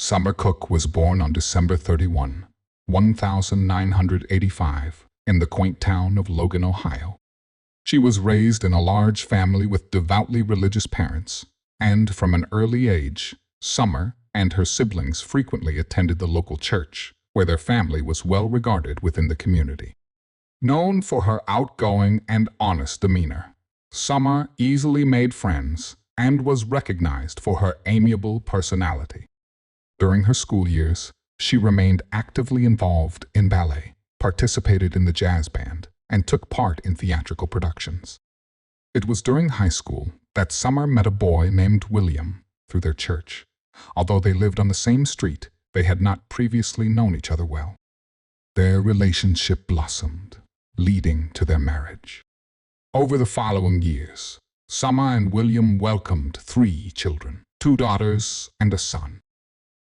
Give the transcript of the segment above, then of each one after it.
Summer Cook was born on December 31, 1985, in the quaint town of Logan, Ohio. She was raised in a large family with devoutly religious parents, and from an early age, Summer and her siblings frequently attended the local church, where their family was well regarded within the community. Known for her outgoing and honest demeanor, Summer easily made friends and was recognized for her amiable personality. During her school years, she remained actively involved in ballet, participated in the jazz band, and took part in theatrical productions. It was during high school that Summer met a boy named William through their church. Although they lived on the same street, they had not previously known each other well. Their relationship blossomed, leading to their marriage. Over the following years, Summer and William welcomed 3 children, 2 daughters and a son.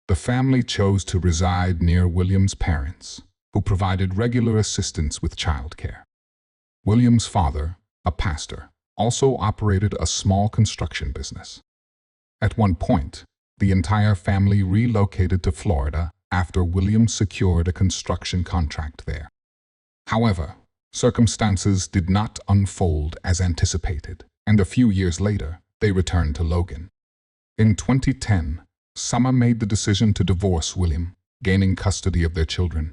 The family chose to reside near William's parents, who provided regular assistance with childcare. William's father, a pastor, also operated a small construction business. At one point, the entire family relocated to Florida after William secured a construction contract there. However, circumstances did not unfold as anticipated, and a few years later, they returned to Logan. In 2010, Summer made the decision to divorce William, gaining custody of their children.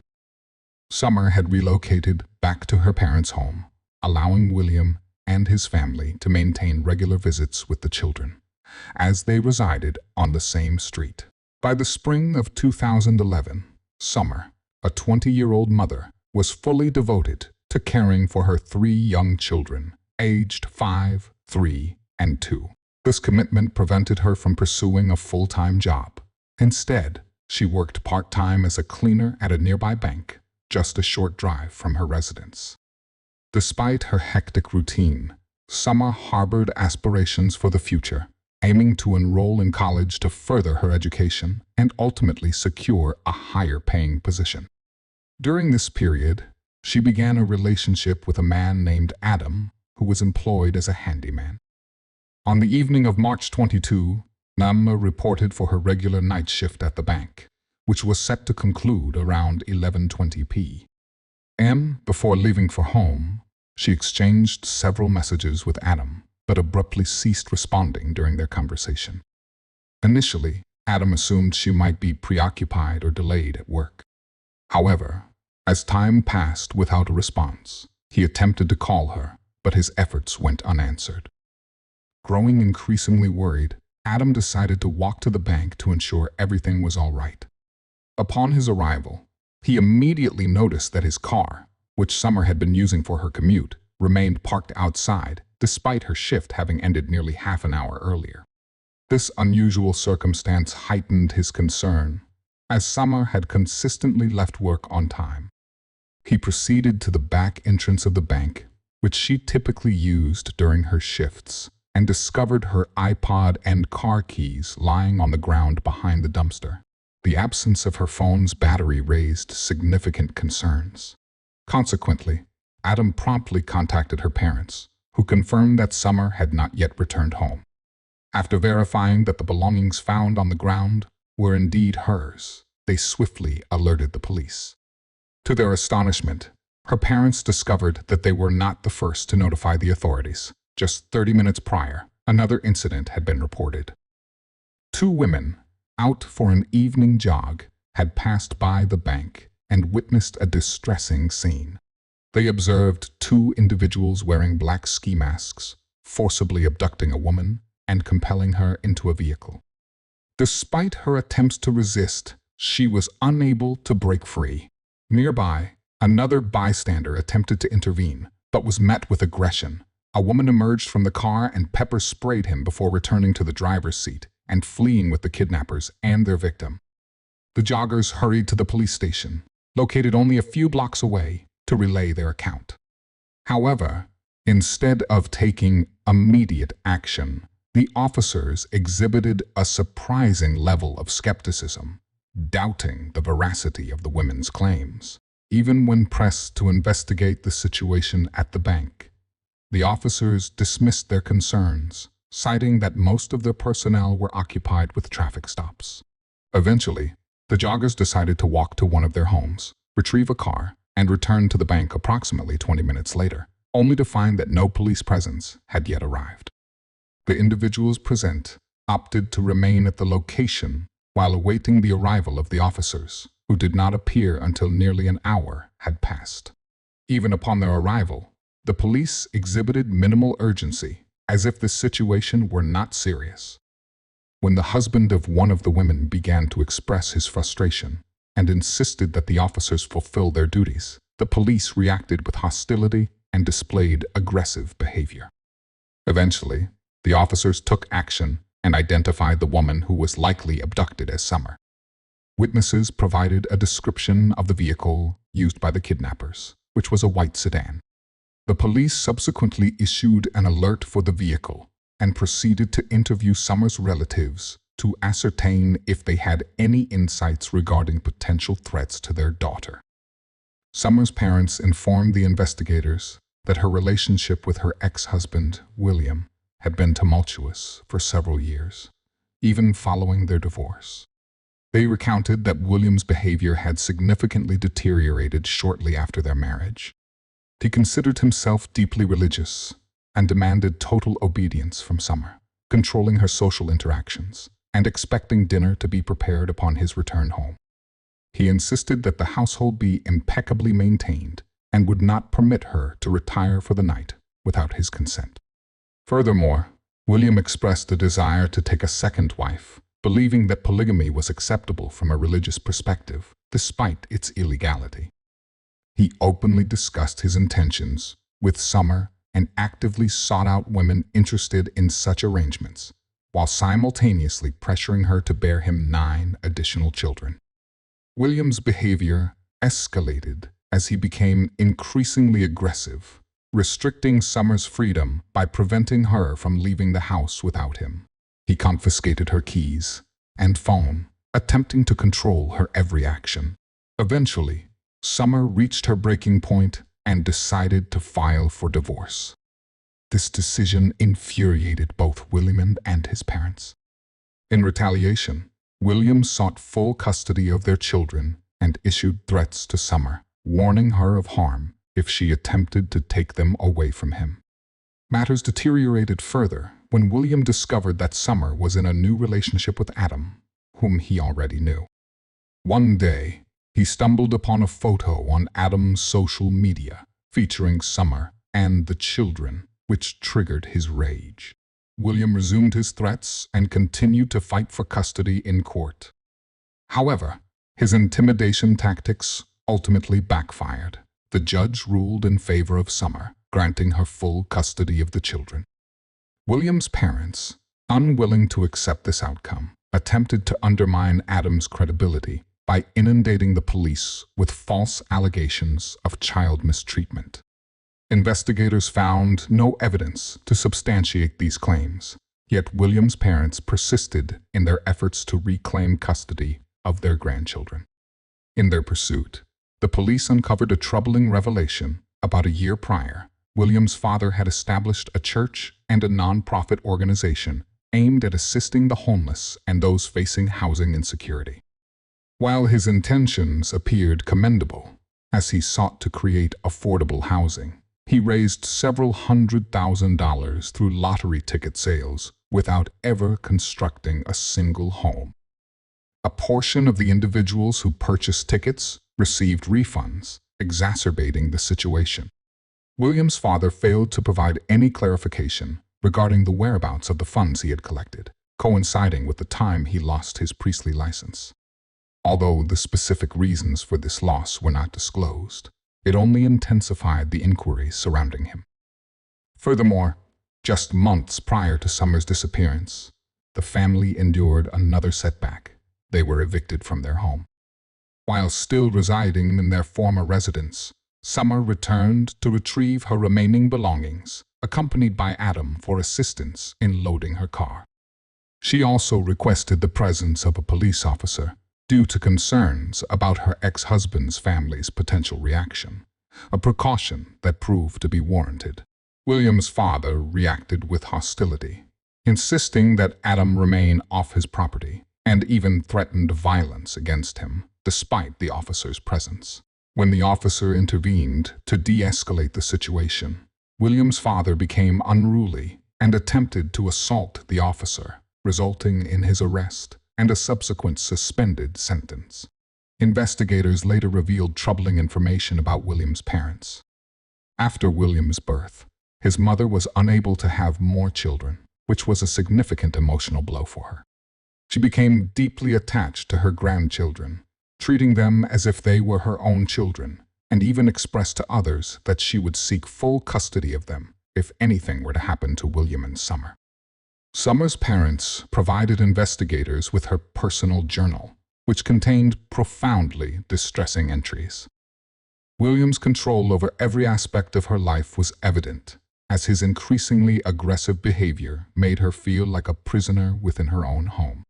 Summer had relocated back to her parents' home, allowing William and his family to maintain regular visits with the children, as they resided on the same street. By the spring of 2011, Summer, a 20-year-old mother, was fully devoted to caring for her 3 young children, aged 5, 3, and 2. This commitment prevented her from pursuing a full-time job. Instead, she worked part-time as a cleaner at a nearby bank, just a short drive from her residence. Despite her hectic routine, Summer harbored aspirations for the future, aiming to enroll in college to further her education and ultimately secure a higher-paying position. During this period, she began a relationship with a man named Adam, who was employed as a handyman. On the evening of March 22, Summer reported for her regular night shift at the bank, which was set to conclude around 11:20 p.m. Before leaving for home, she exchanged several messages with Adam, but abruptly ceased responding during their conversation. Initially, Adam assumed she might be preoccupied or delayed at work. However, as time passed without a response, he attempted to call her, but his efforts went unanswered. Growing increasingly worried, Adam decided to walk to the bank to ensure everything was all right. Upon his arrival, he immediately noticed that his car, which Summer had been using for her commute, remained parked outside, despite her shift having ended nearly half an hour earlier. This unusual circumstance heightened his concern, as Summer had consistently left work on time. He proceeded to the back entrance of the bank, which she typically used during her shifts, and discovered her iPod and car keys lying on the ground behind the dumpster. The absence of her phone's battery raised significant concerns. Consequently, Adam promptly contacted her parents, who confirmed that Summer had not yet returned home. After verifying that the belongings found on the ground were indeed hers, they swiftly alerted the police. To their astonishment, her parents discovered that they were not the first to notify the authorities. Just 30 minutes prior, another incident had been reported. 2 women, out for an evening jog, had passed by the bank and witnessed a distressing scene. They observed 2 individuals wearing black ski masks, forcibly abducting a woman and compelling her into a vehicle. Despite her attempts to resist, she was unable to break free. Nearby, another bystander attempted to intervene, but was met with aggression. A woman emerged from the car and pepper-sprayed him before returning to the driver's seat and fleeing with the kidnappers and their victim. The joggers hurried to the police station, located only a few blocks away, to relay their account. However, instead of taking immediate action, the officers exhibited a surprising level of skepticism, doubting the veracity of the women's claims. Even when pressed to investigate the situation at the bank, the officers dismissed their concerns, citing that most of their personnel were occupied with traffic stops. Eventually, the joggers decided to walk to one of their homes, retrieve a car, and return to the bank approximately 20 minutes later, only to find that no police presence had yet arrived. The individuals present opted to remain at the location while awaiting the arrival of the officers, who did not appear until nearly an hour had passed. Even upon their arrival, the police exhibited minimal urgency, as if the situation were not serious. When the husband of one of the women began to express his frustration and insisted that the officers fulfill their duties, the police reacted with hostility and displayed aggressive behavior. Eventually, the officers took action and identified the woman who was likely abducted as Summer. Witnesses provided a description of the vehicle used by the kidnappers, which was a white sedan. The police subsequently issued an alert for the vehicle and proceeded to interview Summer's relatives to ascertain if they had any insights regarding potential threats to their daughter. Summer's parents informed the investigators that her relationship with her ex-husband, William, had been tumultuous for several years, even following their divorce. They recounted that William's behavior had significantly deteriorated shortly after their marriage. He considered himself deeply religious and demanded total obedience from Summer, controlling her social interactions and expecting dinner to be prepared upon his return home. He insisted that the household be impeccably maintained and would not permit her to retire for the night without his consent. Furthermore, William expressed a desire to take a second wife, believing that polygamy was acceptable from a religious perspective, despite its illegality. He openly discussed his intentions with Summer and actively sought out women interested in such arrangements, while simultaneously pressuring her to bear him 9 additional children. William's behavior escalated as he became increasingly aggressive, restricting Summer's freedom by preventing her from leaving the house without him. He confiscated her keys and phone, attempting to control her every action. Eventually, Summer reached her breaking point and decided to file for divorce. This decision infuriated both William and his parents. In retaliation, William sought full custody of their children and issued threats to Summer, warning her of harm if she attempted to take them away from him. Matters deteriorated further when William discovered that Summer was in a new relationship with Adam, whom he already knew. One day, he stumbled upon a photo on Adam's social media featuring Summer and the children, which triggered his rage. William resumed his threats and continued to fight for custody in court. However, his intimidation tactics ultimately backfired. The judge ruled in favor of Summer, granting her full custody of the children. William's parents, unwilling to accept this outcome, attempted to undermine Adam's credibility by inundating the police with false allegations of child mistreatment. Investigators found no evidence to substantiate these claims, yet William's parents persisted in their efforts to reclaim custody of their grandchildren. In their pursuit, the police uncovered a troubling revelation. About a year prior, William's father had established a church and a non-profit organization aimed at assisting the homeless and those facing housing insecurity. While his intentions appeared commendable, as he sought to create affordable housing, he raised several $100,000 through lottery ticket sales without ever constructing a single home. A portion of the individuals who purchased tickets received refunds, exacerbating the situation. William's father failed to provide any clarification regarding the whereabouts of the funds he had collected, coinciding with the time he lost his priestly license. Although the specific reasons for this loss were not disclosed, it only intensified the inquiries surrounding him. Furthermore, just months prior to Summer's disappearance, the family endured another setback. They were evicted from their home. While still residing in their former residence, Summer returned to retrieve her remaining belongings, accompanied by Adam for assistance in loading her car. She also requested the presence of a police officer due to concerns about her ex-husband's family's potential reaction, a precaution that proved to be warranted. William's father reacted with hostility, insisting that Adam remain off his property and even threatened violence against him, despite the officer's presence. When the officer intervened to de-escalate the situation, William's father became unruly and attempted to assault the officer, resulting in his arrest and a subsequent suspended sentence. Investigators later revealed troubling information about William's parents. After William's birth, his mother was unable to have more children, which was a significant emotional blow for her. She became deeply attached to her grandchildren, treating them as if they were her own children, and even expressed to others that she would seek full custody of them if anything were to happen to William and Summer. Summer's parents provided investigators with her personal journal, which contained profoundly distressing entries. William's control over every aspect of her life was evident, as his increasingly aggressive behavior made her feel like a prisoner within her own home.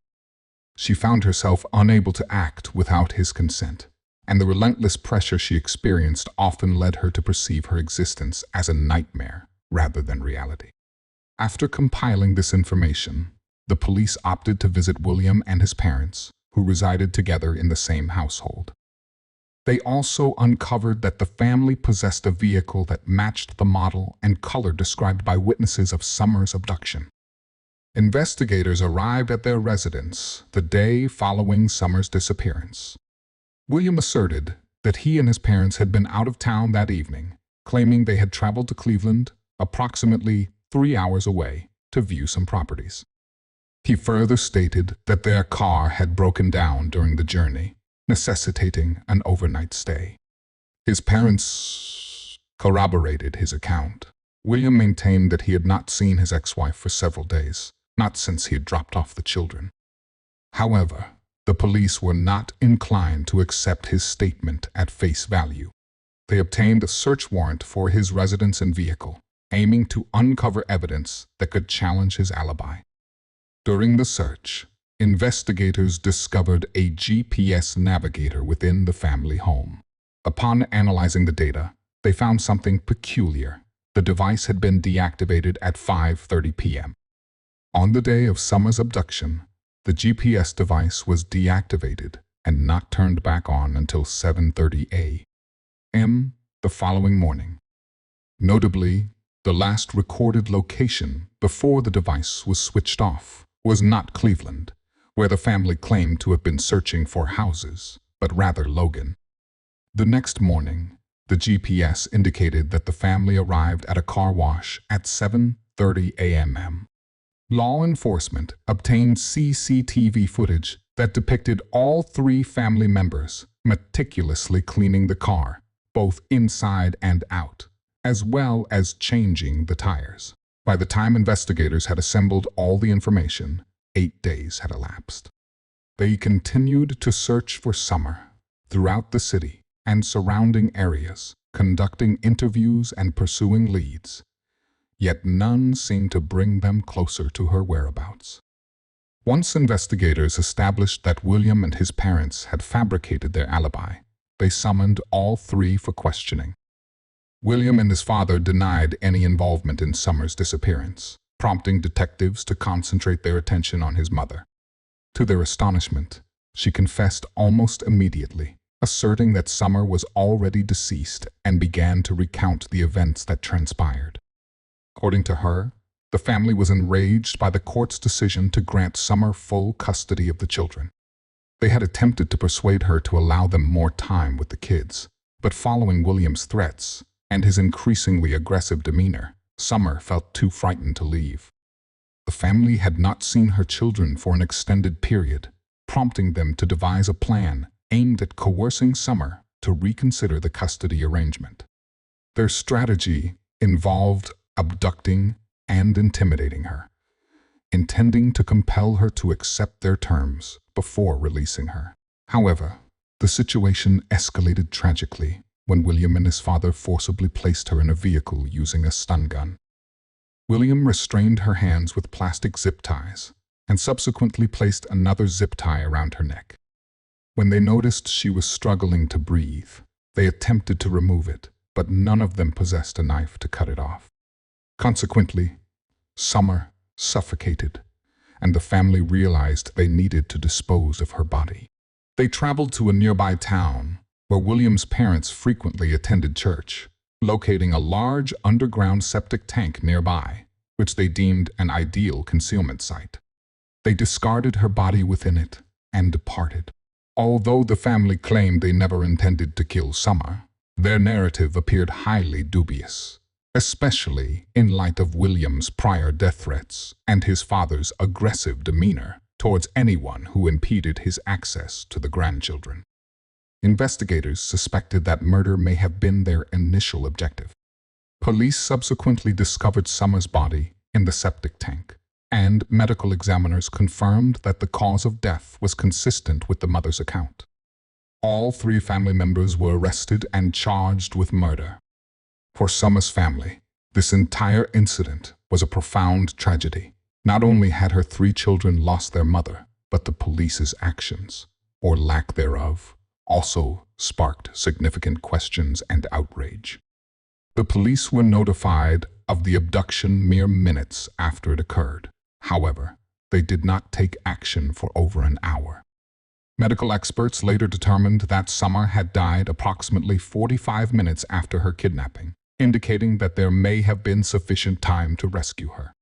She found herself unable to act without his consent, and the relentless pressure she experienced often led her to perceive her existence as a nightmare rather than reality. After compiling this information, the police opted to visit William and his parents, who resided together in the same household. They also uncovered that the family possessed a vehicle that matched the model and color described by witnesses of Summer's abduction. Investigators arrived at their residence the day following Summer's disappearance. William asserted that he and his parents had been out of town that evening, claiming they had traveled to Cleveland, approximately 3 hours away, to view some properties. He further stated that their car had broken down during the journey, necessitating an overnight stay. His parents corroborated his account. William maintained that he had not seen his ex-wife for several days, not since he had dropped off the children. However, the police were not inclined to accept his statement at face value. They obtained a search warrant for his residence and vehicle, aiming to uncover evidence that could challenge his alibi. During the search, investigators discovered a GPS navigator within the family home. Upon analyzing the data, they found something peculiar. The device had been deactivated at 5:30 p.m. On the day of Summer's abduction, the GPS device was deactivated and not turned back on until 7:30 a.m. the following morning. Notably, the last recorded location before the device was switched off was not Cleveland, where the family claimed to have been searching for houses, but rather Logan. The next morning, the GPS indicated that the family arrived at a car wash at 7:30 a.m. Law enforcement obtained CCTV footage that depicted all 3 family members meticulously cleaning the car, both inside and out, as well as changing the tires. By the time investigators had assembled all the information, 8 days had elapsed. They continued to search for Summer throughout the city and surrounding areas, conducting interviews and pursuing leads. Yet none seemed to bring them closer to her whereabouts. Once investigators established that William and his parents had fabricated their alibi, they summoned all 3 for questioning. William and his father denied any involvement in Summer's disappearance, prompting detectives to concentrate their attention on his mother. To their astonishment, she confessed almost immediately, asserting that Summer was already deceased and began to recount the events that transpired. According to her, the family was enraged by the court's decision to grant Summer full custody of the children. They had attempted to persuade her to allow them more time with the kids, but following William's threats and his increasingly aggressive demeanor, Summer felt too frightened to leave. The family had not seen her children for an extended period, prompting them to devise a plan aimed at coercing Summer to reconsider the custody arrangement. Their strategy involved abducting and intimidating her, intending to compel her to accept their terms before releasing her. However, the situation escalated tragically when William and his father forcibly placed her in a vehicle using a stun gun. William restrained her hands with plastic zip ties and subsequently placed another zip tie around her neck. When they noticed she was struggling to breathe, they attempted to remove it, but none of them possessed a knife to cut it off. Consequently, Summer suffocated and the family realized they needed to dispose of her body. They traveled to a nearby town where William's parents frequently attended church, locating a large underground septic tank nearby, which they deemed an ideal concealment site. They discarded her body within it and departed. Although the family claimed they never intended to kill Summer, their narrative appeared highly dubious, especially in light of William's prior death threats and his father's aggressive demeanor towards anyone who impeded his access to the grandchildren. Investigators suspected that murder may have been their initial objective. Police subsequently discovered Summer's body in the septic tank, and medical examiners confirmed that the cause of death was consistent with the mother's account. All 3 family members were arrested and charged with murder. For Summer's family, this entire incident was a profound tragedy. Not only had her 3 children lost their mother, but the police's actions, or lack thereof, also sparked significant questions and outrage. The police were notified of the abduction mere minutes after it occurred. However, they did not take action for over an hour. Medical experts later determined that Summer had died approximately 45 minutes after her kidnapping, indicating that there may have been sufficient time to rescue her.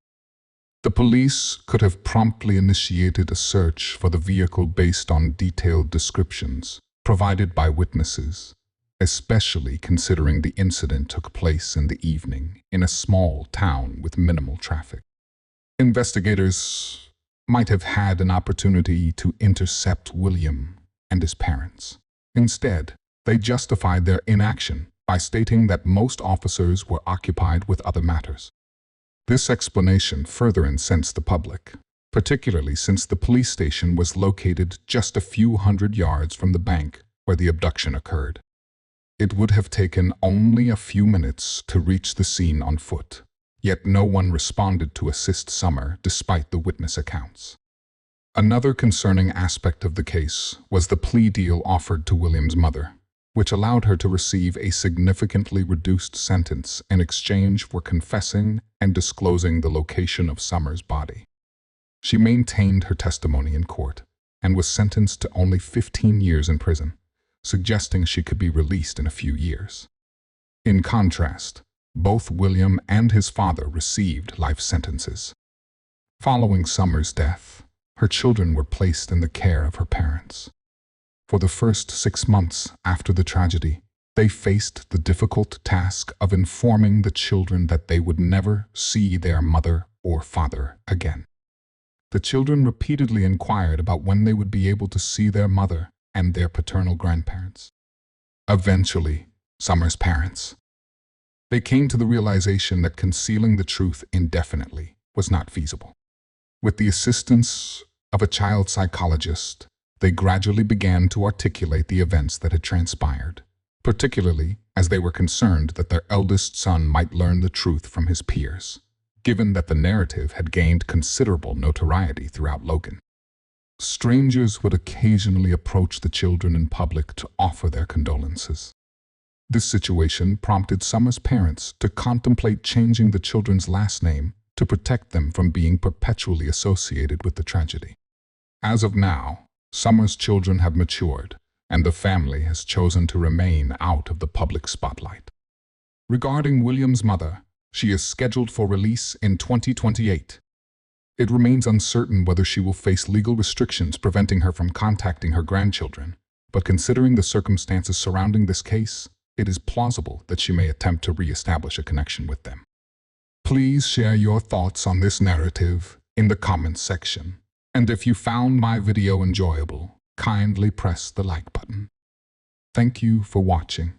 The police could have promptly initiated a search for the vehicle based on detailed descriptions provided by witnesses, especially considering the incident took place in the evening in a small town with minimal traffic. Investigators might have had an opportunity to intercept William and his parents. Instead, they justified their inaction by stating that most officers were occupied with other matters. This explanation further incensed the public, particularly since the police station was located just a few hundred yards from the bank where the abduction occurred. It would have taken only a few minutes to reach the scene on foot. Yet no one responded to assist Summer despite the witness accounts. Another concerning aspect of the case was the plea deal offered to William's mother, which allowed her to receive a significantly reduced sentence in exchange for confessing and disclosing the location of Summer's body. She maintained her testimony in court and was sentenced to only 15 years in prison, suggesting she could be released in a few years. In contrast, both William and his father received life sentences. Following Summer's death, her children were placed in the care of her parents. For the first 6 months after the tragedy, they faced the difficult task of informing the children that they would never see their mother or father again. The children repeatedly inquired about when they would be able to see their mother and their paternal grandparents. Eventually, Summer's parents, they came to the realization that concealing the truth indefinitely was not feasible. With the assistance of a child psychologist, they gradually began to articulate the events that had transpired, particularly as they were concerned that their eldest son might learn the truth from his peers, given that the narrative had gained considerable notoriety throughout Logan. Strangers would occasionally approach the children in public to offer their condolences. This situation prompted Summer's parents to contemplate changing the children's last name to protect them from being perpetually associated with the tragedy. As of now, Summer's children have matured, and the family has chosen to remain out of the public spotlight. Regarding William's mother, she is scheduled for release in 2028. It remains uncertain whether she will face legal restrictions preventing her from contacting her grandchildren, but considering the circumstances surrounding this case, it is plausible that she may attempt to re-establish a connection with them. Please share your thoughts on this narrative in the comments section. And if you found my video enjoyable, kindly press the like button. Thank you for watching.